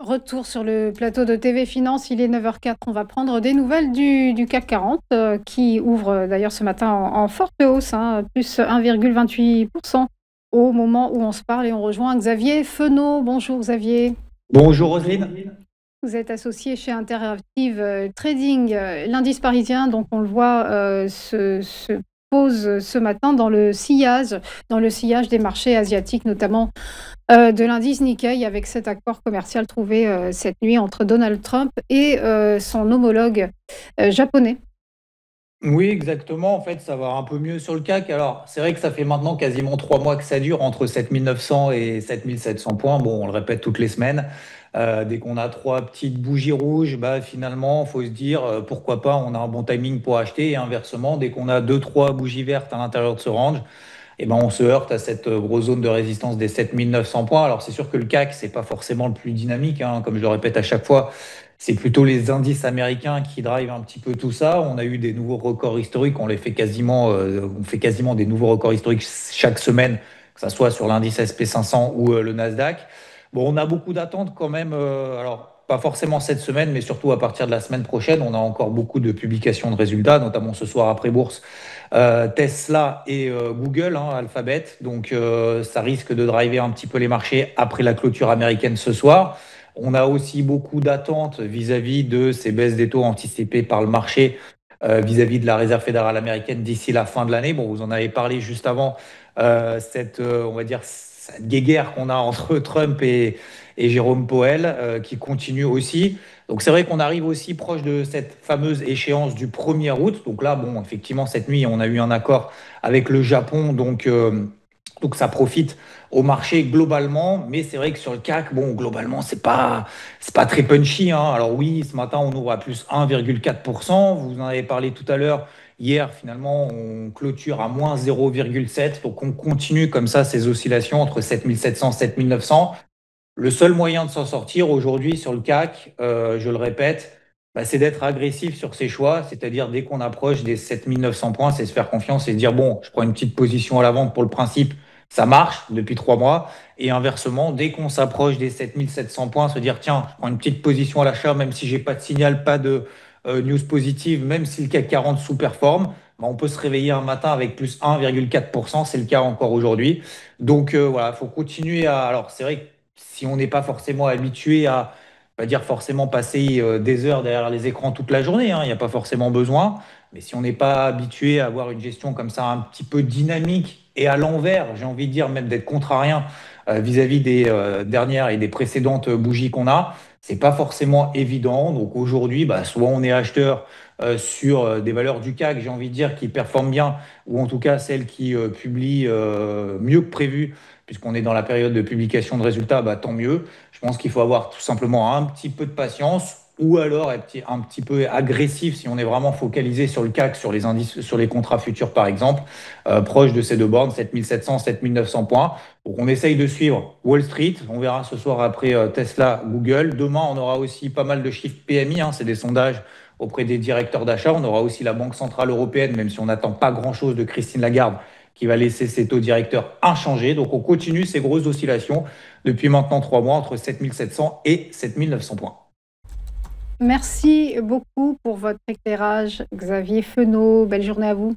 Retour sur le plateau de TV Finance, il est 9h04. On va prendre des nouvelles du CAC 40 qui ouvre d'ailleurs ce matin en forte hausse, hein, plus 1,28% au moment où on se parle et on rejoint Xavier Fenot. Bonjour Xavier. Bonjour Roselyne. Vous êtes associé chez Interactive Trading. L'indice parisien, donc on le voit, se pose ce matin dans le sillage des marchés asiatiques, notamment de l'indice Nikkei avec cet accord commercial trouvé, cette nuit entre Donald Trump et son homologue, japonais. Oui, exactement. En fait, ça va un peu mieux sur le CAC. Alors, c'est vrai que ça fait maintenant quasiment 3 mois que ça dure entre 7 900 et 7 700 points. Bon, on le répète toutes les semaines. Dès qu'on a trois petites bougies rouges, bah, finalement, il faut se dire pourquoi pas, on a un bon timing pour acheter. Et inversement, dès qu'on a deux, trois bougies vertes à l'intérieur de ce range, eh ben, on se heurte à cette grosse zone de résistance des 7 900 points. Alors, c'est sûr que le CAC, c'est pas forcément le plus dynamique, hein, comme je le répète à chaque fois. C'est plutôt les indices américains qui drivent un petit peu tout ça. On a eu des nouveaux records historiques. On fait quasiment des nouveaux records historiques chaque semaine, que ce soit sur l'indice SP 500 ou le Nasdaq. Bon, on a beaucoup d'attentes quand même. Alors, pas forcément cette semaine, mais surtout à partir de la semaine prochaine. On a encore beaucoup de publications de résultats, notamment ce soir après bourse. Tesla et Google, hein, Alphabet. Donc, ça risque de driver un petit peu les marchés après la clôture américaine ce soir. On a aussi beaucoup d'attentes vis-à-vis de ces baisses des taux anticipées par le marché vis-à-vis de la Réserve fédérale américaine d'ici la fin de l'année. Bon, vous en avez parlé juste avant, on va dire, cette guéguerre qu'on a entre Trump et Jérôme Powell qui continue aussi. Donc c'est vrai qu'on arrive aussi proche de cette fameuse échéance du 1er août. Donc là, bon, effectivement, cette nuit, on a eu un accord avec le Japon. Donc ça profite au marché globalement, mais c'est vrai que sur le CAC, bon, globalement, c'est pas très punchy, hein. Alors oui, ce matin, on ouvre à plus 1,4%. Vous en avez parlé tout à l'heure. Hier, finalement, on clôture à moins 0,7. Donc on continue comme ça ces oscillations entre 7 700 et 7 900. Le seul moyen de s'en sortir aujourd'hui sur le CAC, je le répète, bah, c'est d'être agressif sur ses choix, c'est-à-dire dès qu'on approche des 7 900 points, c'est se faire confiance et se dire, bon, je prends une petite position à la vente pour le principe, ça marche depuis 3 mois. Et inversement, dès qu'on s'approche des 7 700 points, se dire, tiens, je prends une petite position à l'achat, même si j'ai pas de signal, pas de news positive, même si le CAC 40 sous-performe, bah, on peut se réveiller un matin avec plus 1,4%, c'est le cas encore aujourd'hui. Donc voilà, il faut continuer à... Alors c'est vrai que si on n'est pas forcément habitué à, pas dire forcément passer des heures derrière les écrans toute la journée, hein, il n'y a pas forcément besoin. Mais si on n'est pas habitué à avoir une gestion comme ça un petit peu dynamique et à l'envers, j'ai envie de dire même d'être contrarien vis-à-vis des dernières et des précédentes bougies qu'on a, c'est pas forcément évident. Donc aujourd'hui, bah, soit on est acheteur sur des valeurs du CAC, j'ai envie de dire, qui performent bien, ou en tout cas celles qui publient mieux que prévu puisqu'on est dans la période de publication de résultats, bah, tant mieux. Je pense qu'il faut avoir tout simplement un petit peu de patience ou alors être un petit peu agressif si on est vraiment focalisé sur le CAC, sur les indices, sur les contrats futurs par exemple, proche de ces deux bornes, 7 700, 7 900 points. Donc on essaye de suivre Wall Street. On verra ce soir après Tesla, Google. Demain, on aura aussi pas mal de chiffres PMI, hein, c'est des sondages auprès des directeurs d'achat. On aura aussi la Banque Centrale Européenne, même si on n'attend pas grand-chose de Christine Lagarde, qui va laisser ses taux directeurs inchangés. Donc on continue ces grosses oscillations depuis maintenant 3 mois entre 7 700 et 7 900 points. Merci beaucoup pour votre éclairage, Xavier Fenot. Belle journée à vous.